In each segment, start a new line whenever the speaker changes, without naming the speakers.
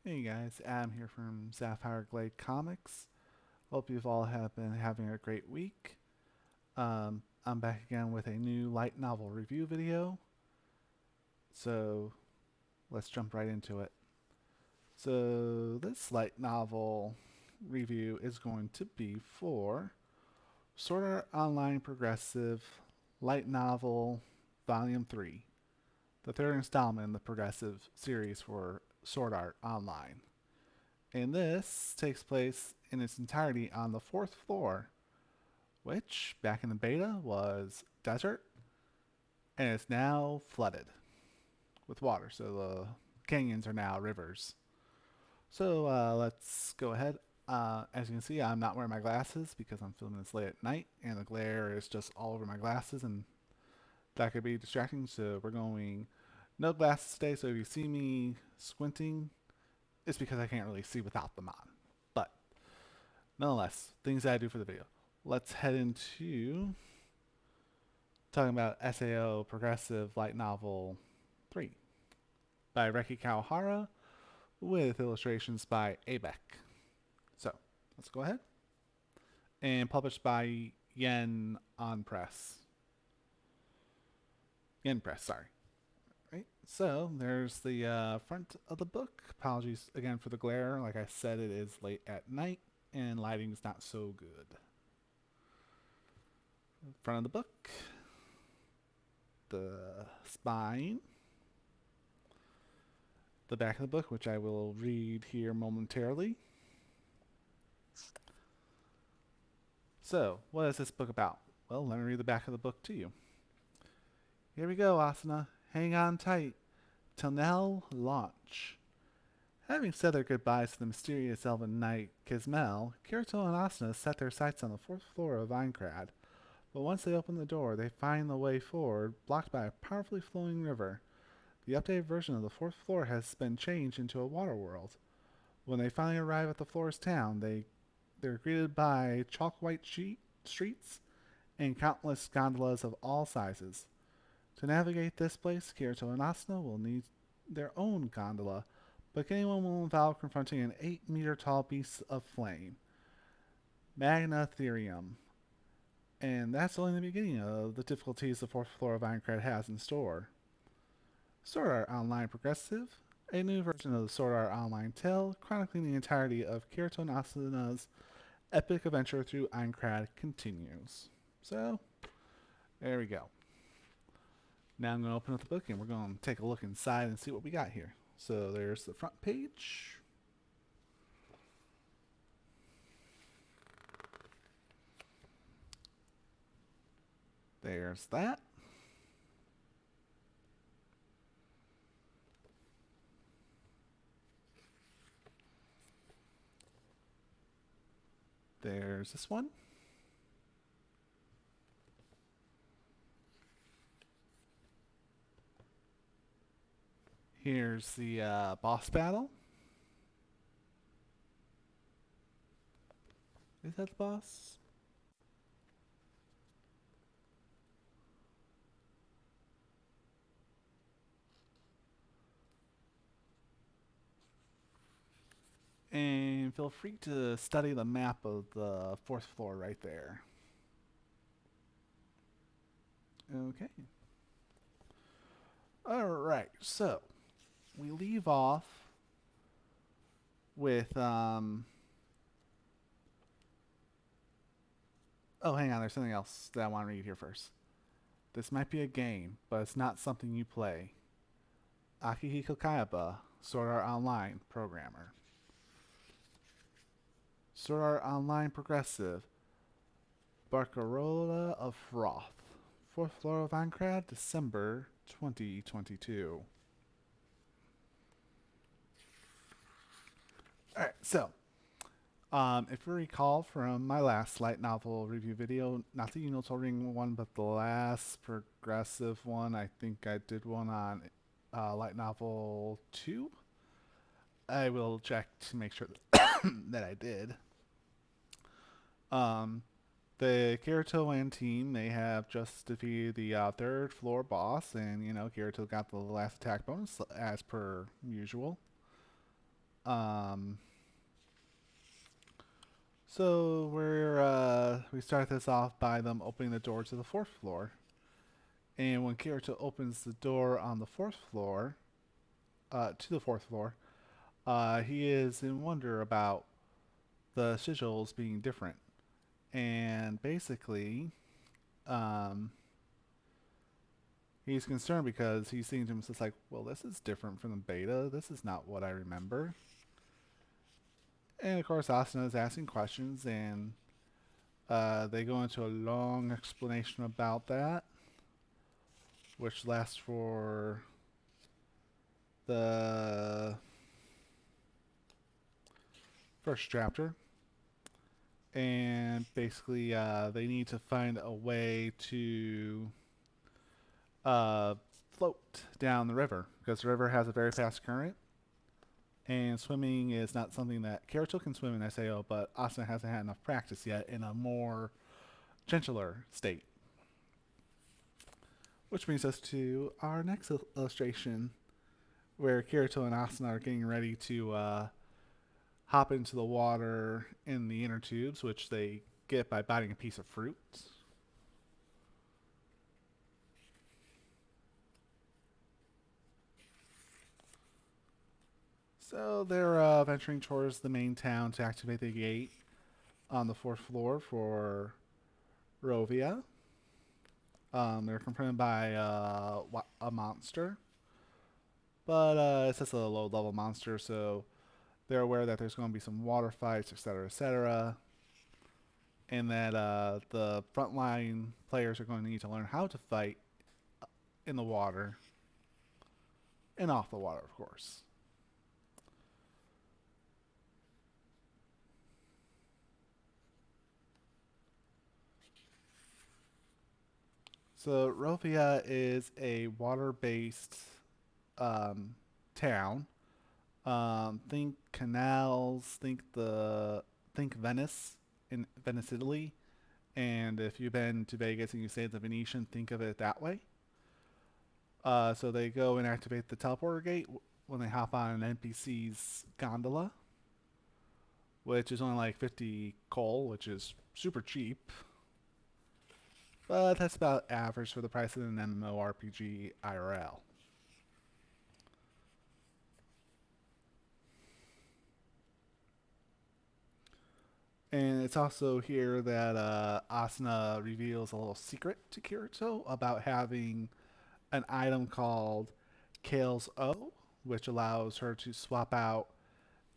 Hey guys, Adam here from Sapphire Glade Comics. Hope you've all have been having a great week. I'm back again with a new light novel review video, so let's jump right into it. So this light novel review is going to be for Sword Art Online Progressive Light Novel Volume 3, the third installment in the Progressive series for Sword Art Online. And this takes place in its entirety on the fourth floor, which back in the beta was desert and it's now flooded with water. So the canyons are now rivers. So let's go ahead. As you can see, I'm not wearing my glasses because I'm filming this late at night and the glare is just all over my glasses and that could be distracting. So we're going no glasses today. So if you see me squinting, it's because I can't really see without them on. But nonetheless, things that I do for the video. Let's head into talking about SAO Progressive Light Novel 3 by Reki Kawahara with illustrations by Abeck. So let's go ahead. And published by Yen on Press. Yen Press, sorry. Right. So there's the front of the book. Apologies again for the glare. Like I said, it is late at night and lighting is not so good. Front of the book, the spine, the back of the book, which I will read here momentarily. So, what is this book about? Well, let me read the back of the book to you. Here we go, Asuna. Hang on tight. Till now, launch. Having said their goodbyes to the mysterious elven knight Kismel, Kirito and Asuna set their sights on the fourth floor of Aincrad. But once they open the door, they find the way forward blocked by a powerfully flowing river. The updated version of the fourth floor has been changed into a water world. When they finally arrive at the floor's town, they're greeted by chalk white streets and countless gondolas of all sizes. To navigate this place, Kirito and Asuna will need their own gondola, but getting one will involve confronting an 8-meter tall beast of flame, Magnatherium. And that's only the beginning of the difficulties the fourth floor of Aincrad has in store. Sword Art Online Progressive, a new version of the Sword Art Online tale chronicling the entirety of Kirito and Asuna's epic adventure through Aincrad continues. So, there we go. Now I'm going to open up the book and we're going to take a look inside and see what we got here. So there's the front page. There's that. There's this one. Here's the boss battle. Is that the boss? And feel free to study the map of the fourth floor right there. Okay. Alright, so we leave off with oh, hang on, there's something else that I want to read here first. This might be a game, but it's not something you play. Akihiko Kayaba, Sword Art Online programmer. Sword Art Online Progressive, Barcarola of Froth. Fourth floor of Aincrad, December 2022. Alright, so, if you recall from my last light novel review video, not the Unitol Ring one, but the last progressive one, I think I did one on light novel 2. I will check to make sure that, that I did. Um, the Kirito and team, they have just defeated the third floor boss, and Kirito got the last attack bonus as per usual. Um, so we start this off by them opening the door to the fourth floor, and when Kirito opens the door on the fourth floor, to the fourth floor, he is in wonder about the sigils being different, and basically, um, he's concerned because he's seeing to himself like, well, this is different from the beta. This is not what I remember. And of course, Asuna is asking questions, and they go into a long explanation about that, which lasts for the first chapter. And basically, they need to find a way to uh, float down the river because the river has a very fast current, and swimming is not something that Kirito can swim in SAO, but Asuna hasn't had enough practice yet in a more gentler state. Which brings us to our next illustration, where Kirito and Asuna are getting ready to hop into the water in the inner tubes, which they get by biting a piece of fruit. So they're venturing towards the main town to activate the gate on the fourth floor for Rovia. They're confronted by a monster, but it's just a low-level monster, so they're aware that there's going to be some water fights, etc., etc., and that the frontline players are going to need to learn how to fight in the water and off the water, of course. So Rovia is a water-based town. Think canals. Think Venice in Venice, Italy. And if you've been to Vegas and you say the Venetian, think of it that way. So they go and activate the teleporter gate when they hop on an NPC's gondola, which is only like 50 coal, which is super cheap. But that's about average for the price of an MMORPG IRL. And it's also here that Asuna reveals a little secret to Kirito about having an item called Kale's O, which allows her to swap out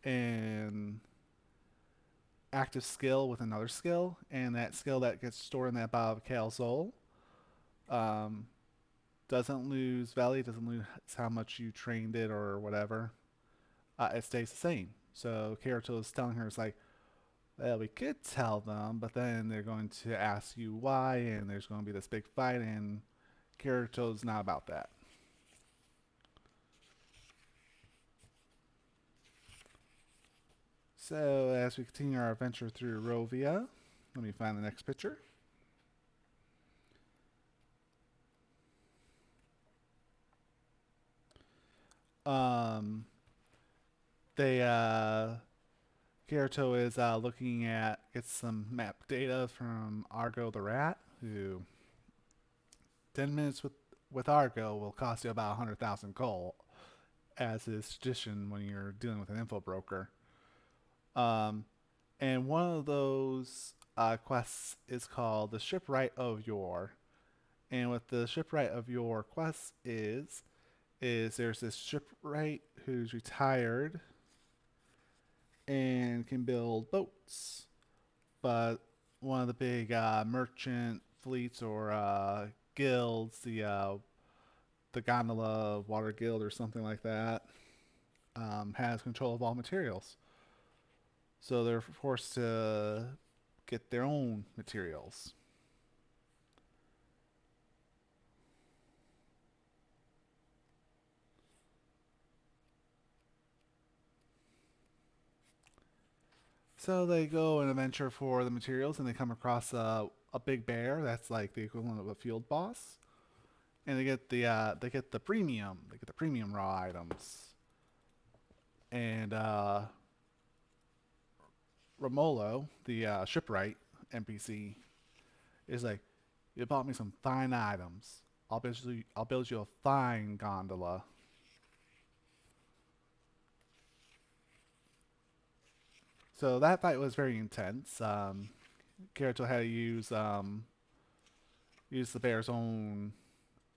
an active skill with another skill, and that skill that gets stored in that bottle of Kale's Soul um, doesn't lose value, doesn't lose how much you trained it or whatever. It stays the same. So Kirito is telling her, it's like, well, we could tell them, but then they're going to ask you why, and there's going to be this big fight, and Kirito's not about that. So as we continue our adventure through Rovia, let me find the next picture. Um, they Kirito is looking at gets some map data from Argo the rat, who 10 minutes with Argo will cost you about 100,000 coal, as is tradition when you're dealing with an info broker. Um, and one of those quests is called the Shipwright of Yore. And what the Shipwright of Yore quest is there's this shipwright who's retired and can build boats, but one of the big merchant fleets or guilds, the Gondola Water Guild or something like that, has control of all materials. So they're forced to get their own materials. So they go and adventure for the materials, and they come across a big bear that's like the equivalent of a field boss, and they get the premium raw items. And Romolo, the shipwright NPC, is like, "You bought me some fine items. I'll build you a fine gondola." So that fight was very intense. Kirito had to use the bear's own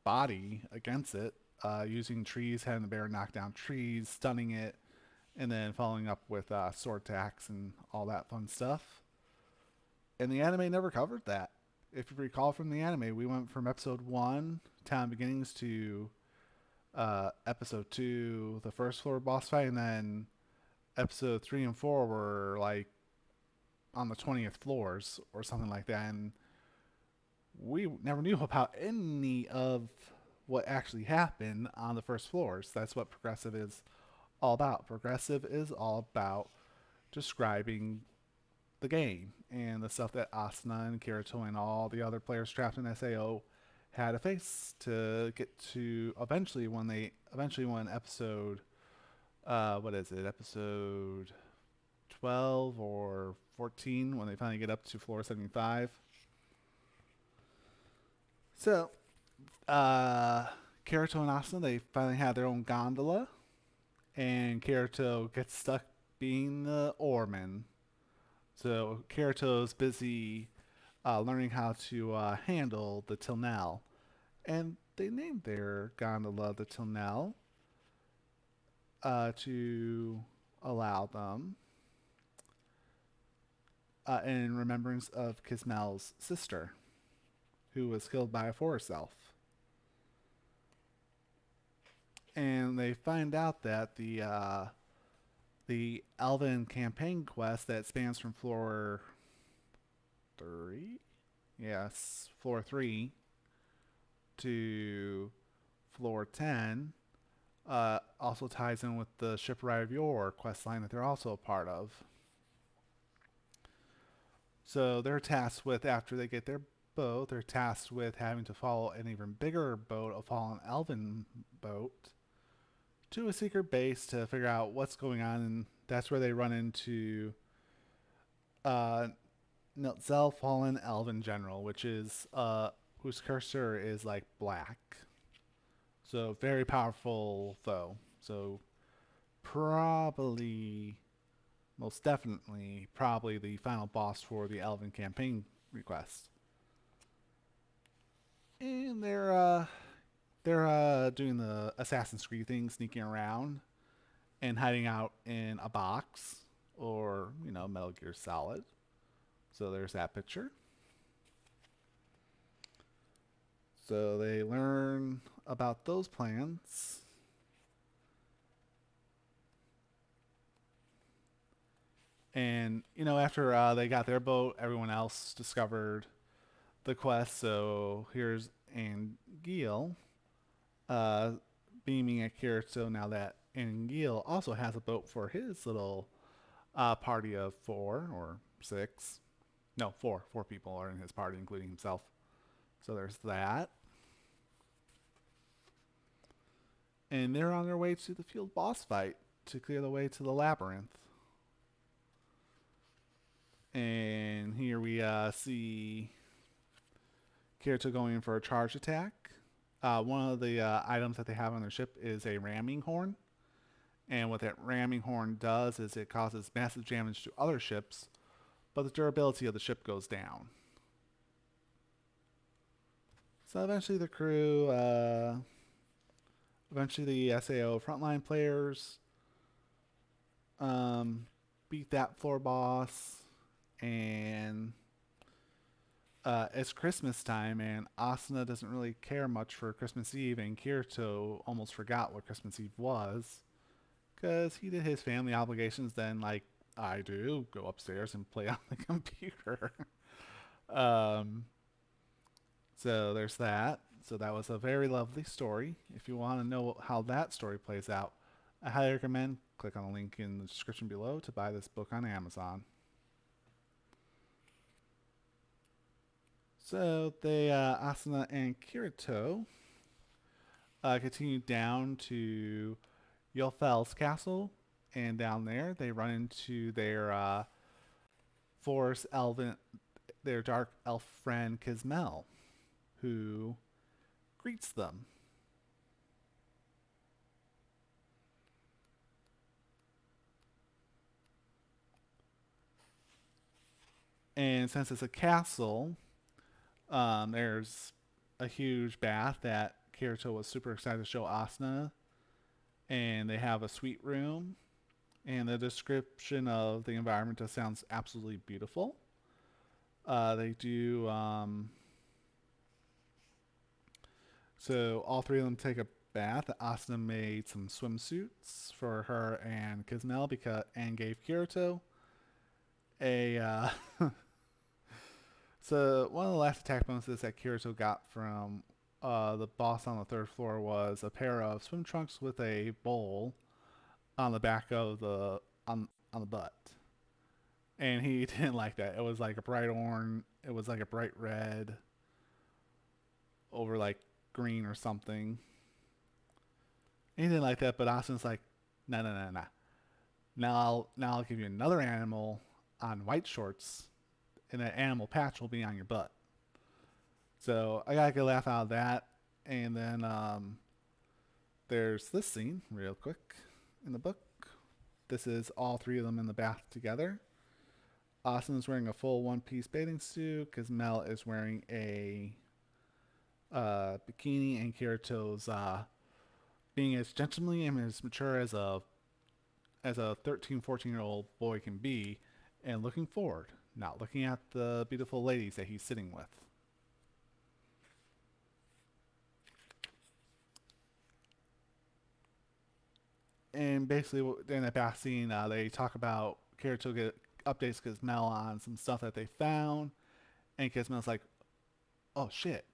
body against it, using trees, having the bear knock down trees, stunning it, and then following up with sword attacks and all that fun stuff. And the anime never covered that. If you recall from the anime, we went from episode 1, Town Beginnings, to episode 2, the first floor boss fight, and then episode 3 and 4 were like on the 20th floors or something like that. And we never knew about any of what actually happened on the first floors. That's what Progressive is all about. Progressive is all about describing the game and the stuff that Asuna and Kirito and all the other players trapped in SAO had to face to get to eventually when episode what is it, episode 12 or 14, when they finally get up to floor 75. So Kirito and Asuna, they finally had their own gondola, and Kirito gets stuck being the oarman. So Kirito's busy learning how to handle the Tilnell, and they named their gondola the Tilnell to allow them in remembrance of Kismel's sister, who was killed by a forest elf. And they find out that the Elven campaign quest that spans from floor 3, yes, floor 3 to floor 10, also ties in with the Shipwright of Yore quest line that they're also a part of. So they're tasked with, after they get their boat, they're tasked with having to follow an even bigger boat, a fallen elven boat, to a secret base to figure out what's going on. And that's where they run into Niltzel, fallen elven general, which is whose cursor is like black. So very powerful foe. So probably, most definitely, probably the final boss for the Elven campaign request. And they're doing the Assassin's Creed thing, sneaking around and hiding out in a box, or Metal Gear Solid. So there's that picture. So they learn about those plans. And after they got their boat, everyone else discovered the quest. So here's Angeal beaming at Kirito now that Angeal also has a boat for his little party of 4 or 6. No, 4. 4 people are in his party, including himself. So there's that. And they're on their way to the field boss fight to clear the way to the labyrinth. And here we see Kirito going in for a charge attack. One of the items that they have on their ship is a ramming horn. And what that ramming horn does is it causes massive damage to other ships, but the durability of the ship goes down. So eventually the crew, eventually the SAO frontline players beat that floor boss. And it's Christmas time, and Asuna doesn't really care much for Christmas Eve, and Kirito almost forgot what Christmas Eve was, because he did his family obligations. Then, like I do, go upstairs and play on the computer. So there's that. So that was a very lovely story. If you want to know how that story plays out, I highly recommend click on the link in the description below to buy this book on Amazon. So they, Asuna and Kirito, continue down to Yolfel's castle And down there, they run into their forest elven, their dark elf friend Kismel, who greets them. And since it's a castle, there's a huge bath that Kirito was super excited to show Asuna, and they have a suite room. And the description of the environment just sounds absolutely beautiful. They do. So all three of them take a bath. Asuna made some swimsuits for her and Kismel and gave Kirito a. So one of the last attack bonuses that Kirito got from the boss on the third floor was a pair of swim trunks with a bowl on the back of the butt, and he didn't like that. It was like a bright orange. It was like a bright red over like green or something. He didn't like that, but Austin's like, no, no, no, no. Now I'll give you another animal on white shorts, and that animal patch will be on your butt. So I got a good laugh out of that. And then there's this scene, real quick, in the book. This is all three of them in the bath together. Austin is wearing a full one-piece bathing suit because Mel is wearing a bikini, and Kirito's being as gentlemanly and as mature as a 13, 14-year-old boy can be, and looking forward, not looking at the beautiful ladies that he's sitting with. And basically, in that bath scene, they talk about Kirito get updates Kismel on some stuff that they found, and Kismel's like, "Oh shit,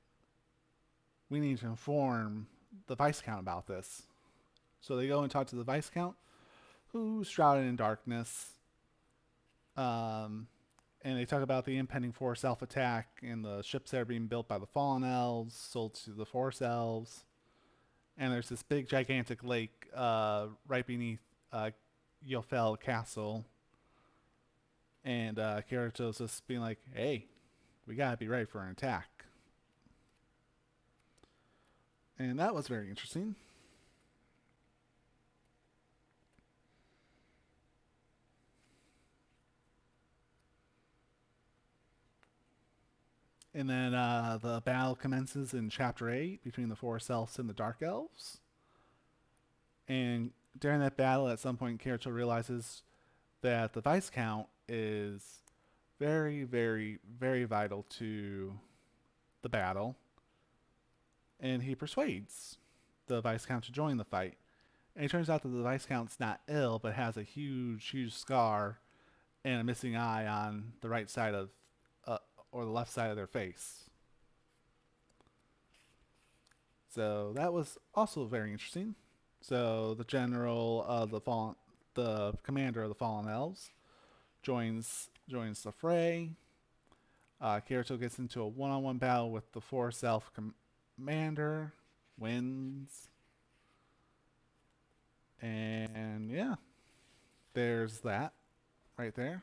we need to inform the Viscount about this." So they go and talk to the Viscount, who's shrouded in darkness. And they talk about the impending Force Elf attack and the ships that are being built by the Fallen Elves, sold to the Force Elves. And there's this big, gigantic lake right beneath Yofel Castle. And Kirito's just being like, hey, we gotta be ready for an attack. And that was very interesting. And then the battle commences in Chapter 8 between the Forest Elves and the Dark Elves. And during that battle, at some point, Kirito realizes that the Viscount is very, very, very vital to the battle. And he persuades the Viscount to join the fight. And it turns out that the Viscount's not ill, but has a huge, huge scar and a missing eye on the right side of, or the left side of their face. So that was also very interesting. So the general of the commander of the Fallen Elves, joins the fray. Kirito gets into a one-on-one battle with the Force Elf commander, wins, and yeah, there's that right there.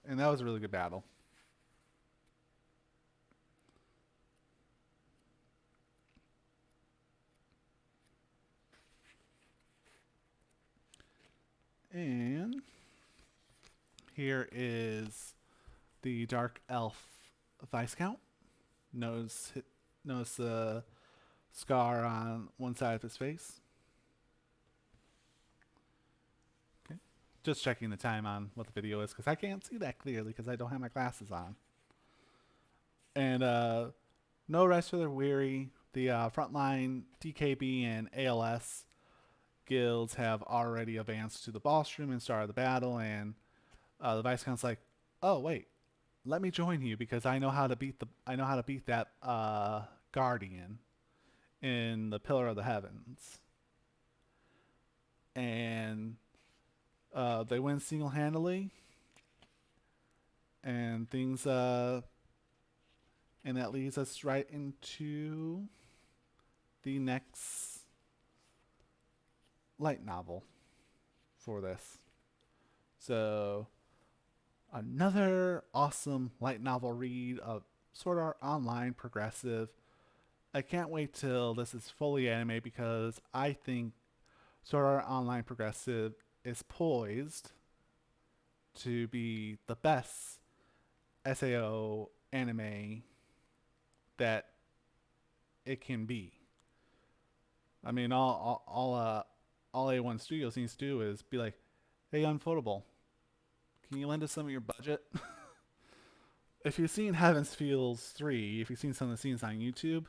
And that was a really good battle. And here is the Dark Elf Viscount. Notice the scar on one side of his face. Okay. Just checking the time on what the video is because I can't see that clearly because I don't have my glasses on. And no rest for the weary. The frontline DKB and ALS guilds have already advanced to the boss room and started the battle. And the Viscount's like, "Oh wait, let me join you because I know how to beat that guardian in the Pillar of the Heavens." And they win single-handedly, and things and that leads us right into the next light novel for this. So, another awesome light novel read of Sword Art Online progressive. I can't wait till this is fully anime because I think Sword Art Online progressive is poised to be the best SAO anime that it can be. I mean, all A1 Studios needs to do is be like, "Hey, Unfoldable, can you lend us some of your budget?" If you've seen Heaven's Feels 3, if you've seen some of the scenes on YouTube,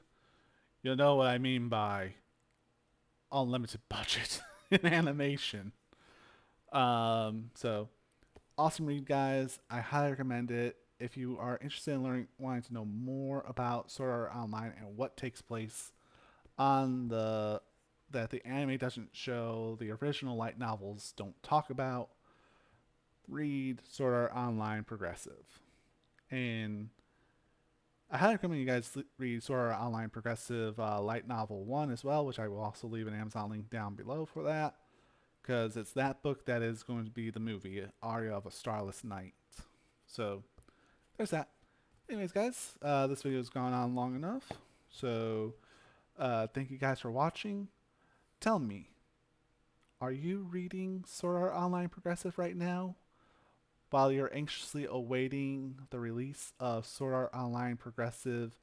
you'll know what I mean by unlimited budget in animation. So awesome read, guys. I highly recommend it. If you are interested in wanting to know more about Sword Art Online and what takes place on that the anime doesn't show, the original light novels don't talk about, read Sword Art Online Progressive. And I highly recommend you guys read Sword Art Online Progressive Light Novel 1 as well, which I will also leave an Amazon link down below for that, because it's that book that is going to be the movie, Aria of a Starless Night. So, there's that. Anyways, guys, this video has gone on long enough. So, thank you guys for watching. Tell me, are you reading Sword Art Online Progressive right now? While you're anxiously awaiting the release of Sword Art Online Progressive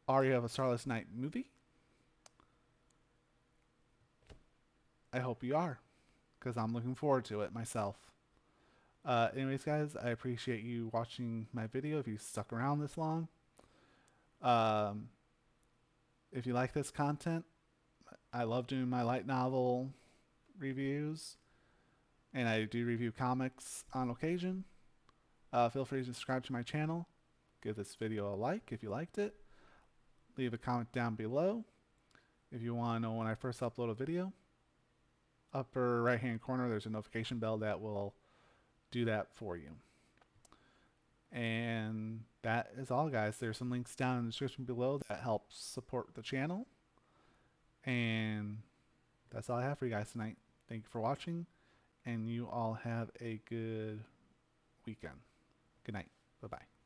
Aria of a Starless Night movie? I hope you are, because I'm looking forward to it myself. Anyways, guys, I appreciate you watching my video if you stuck around this long. If you like this content, I love doing my light novel reviews, and I do review comics on occasion. Feel free to subscribe to my channel. Give this video a like if you liked it. Leave a comment down below if you want to know when I first upload a video. Upper right hand corner, there's a notification bell that will do that for you. And that is all, guys. There's some links down in the description below that help support the channel. And that's all I have for you guys tonight. Thank you for watching, and you all have a good weekend. Good night. Bye-bye.